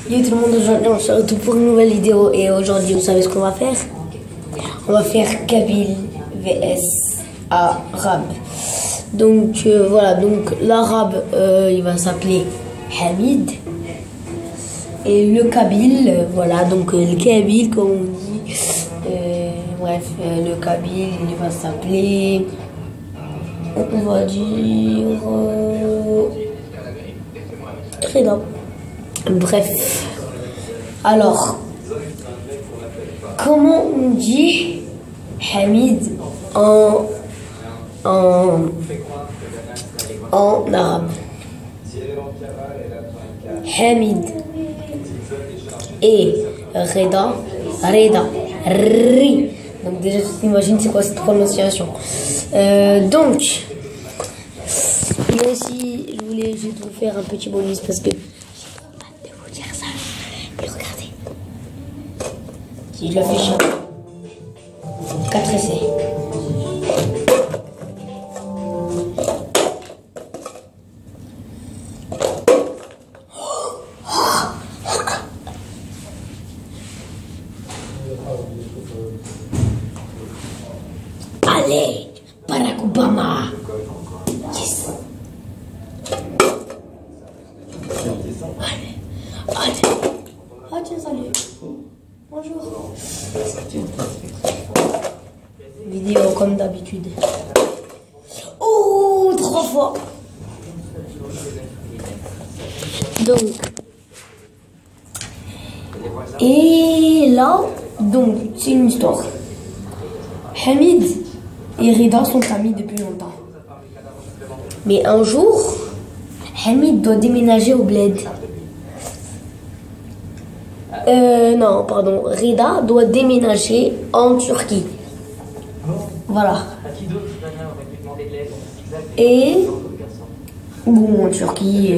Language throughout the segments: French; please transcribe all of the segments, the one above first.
Yo tout le monde, aujourd'hui on se retrouve pour une nouvelle vidéo et aujourd'hui vous savez ce qu'on va faire? On va faire Kabyle vs Arabe. Donc voilà, donc l'arabe il va s'appeler Hamid et le Kabyle, voilà, donc le Kabyle comme on dit, bref, le Kabyle il va s'appeler, on va dire Reda. Bref, alors comment on dit Hamid en arabe? Hamid et Reda, Ri. Donc déjà tu t'imagines c'est quoi cette prononciation. Donc moi aussi je voulais juste vous faire un petit bonus parce que regardez, si je le fais chiant, 4 essais. Allez, Barack Obama. Yes. Allez. Ah tiens, salut. Bonjour. Vidéo comme d'habitude. Oh, 3 fois. Donc. Et là, donc, c'est une histoire. Hamid et Reda sont amis depuis longtemps. Mais un jour, Hamid doit déménager au bled. Non, pardon. Reda doit déménager en Turquie. Voilà. Et bon, en Turquie,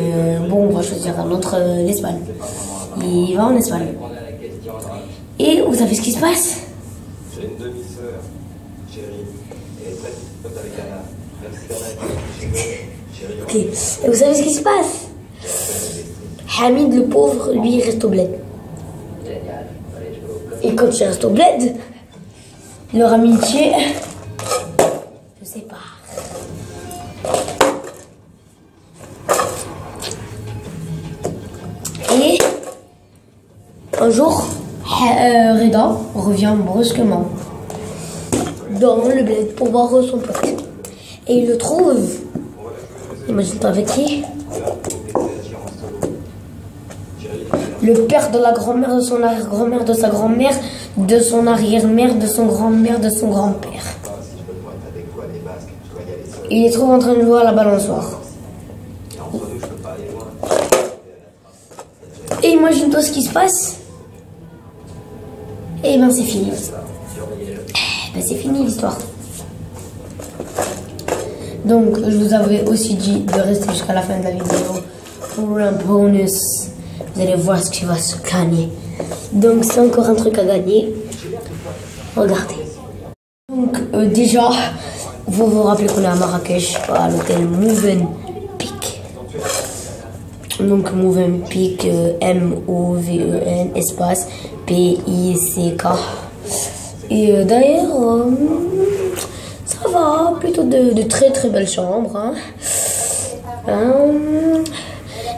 bon, on va choisir un autre, l'Espagne. Il va en Espagne. Et vous savez ce qui se passe? J'ai une demi-sœur, chérie. Elle est très pote avec Anna. Chérie. Ok. Et vous savez ce qui se passe? Hamid, le pauvre, lui, il reste au bled. Et quand il reste au bled, leur amitié se sépare. Et un jour, Reda revient brusquement dans le bled pour voir son pote. Et il le trouve, imagine-toi avec qui? Le père de la grand-mère, de son arrière-grand-mère, de sa grand-mère, de son arrière-mère, de son grand-mère, de son grand-père. Il les trouve en train de jouer à la balançoire. Et imagine-toi ce qui se passe. Et ben c'est fini. Ben c'est fini l'histoire. Donc je vous avais aussi dit de rester jusqu'à la fin de la vidéo pour un bonus. Vous allez voir ce qui va se gagner. Donc c'est encore un truc à gagner. Regardez. Donc déjà, vous vous rappelez qu'on est à Marrakech, à l'hôtel Movenpick. Donc Movenpick, M-O-V-E-N, espace P-I-C-K. Et d'ailleurs, ça va, plutôt de très très belles chambres.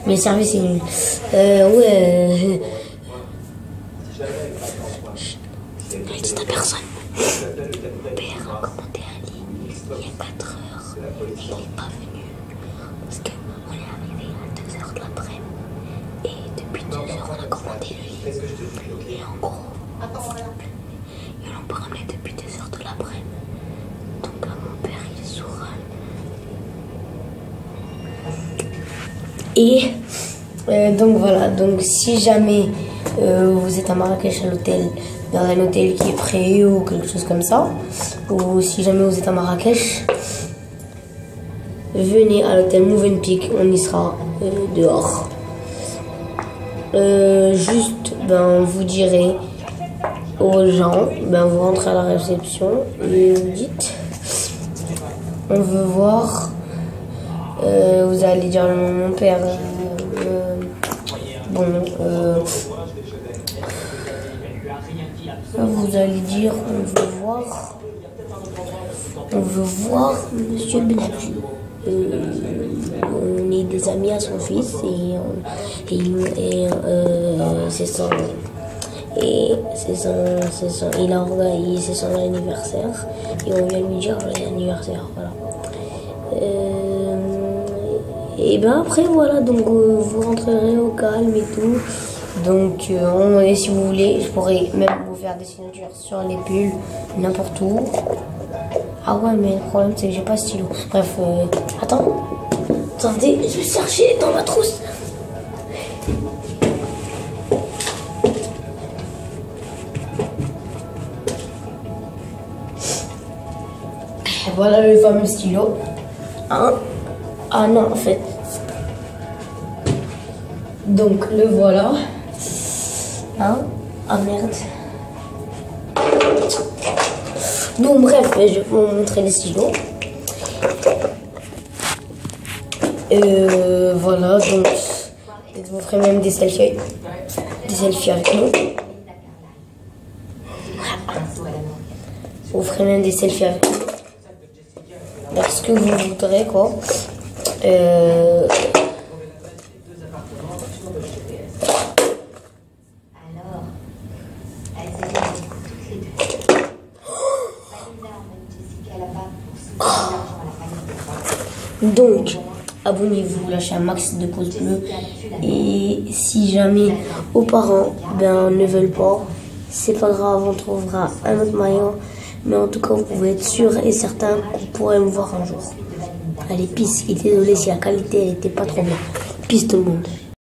Mais le service est nul. Ouais. Ne dis à personne. Mon père a commandé un lit il y a 4 heures. Et il n'est pas venu. Parce qu'on est arrivé à 2 heures de l'après-midi. Et depuis 2 heures, on a commandé le lit. Et en gros, ils l'ont pas ramené depuis 2 heures de l'après-midi. Donc mon père, il est sourd. Et donc voilà, donc si jamais vous êtes à Marrakech à l'hôtel, dans un hôtel qui est prêt ou quelque chose comme ça, ou si jamais vous êtes à Marrakech, venez à l'hôtel Movenpick, on y sera dehors. Juste, ben vous direz aux gens, ben vous rentrez à la réception et vous dites, on veut voir. Vous allez dire mon père Bon, vous allez dire, on veut voir Monsieur Benabji. On est des amis à son fils c'est son anniversaire et on vient lui dire l'anniversaire, voilà. Et ben après voilà, donc vous rentrerez au calme et tout. Donc si vous voulez, je pourrais même vous faire des signatures sur les pulls, n'importe où. Ah ouais, mais le problème c'est que j'ai pas de stylo. Bref, attendez, je vais chercher dans ma trousse. Voilà le fameux stylo. Hein? Ah non, en fait. Donc le voilà. Hein? Ah merde. Donc bref, je vais vous montrer les stylos. Voilà, donc je vous ferai même des selfies avec nous. Vous ferez même des selfies avec nous. Parce que vous voudrez quoi. Donc, abonnez-vous, lâchez un max de pouces bleus. Et si jamais vos parents ne veulent pas, c'est pas grave, on trouvera un autre moyen. Mais en tout cas, vous pouvez être sûr et certain qu'on pourrait me voir un jour. Allez, peace. Et désolé si la qualité elle était pas trop bien. Peace tout le monde.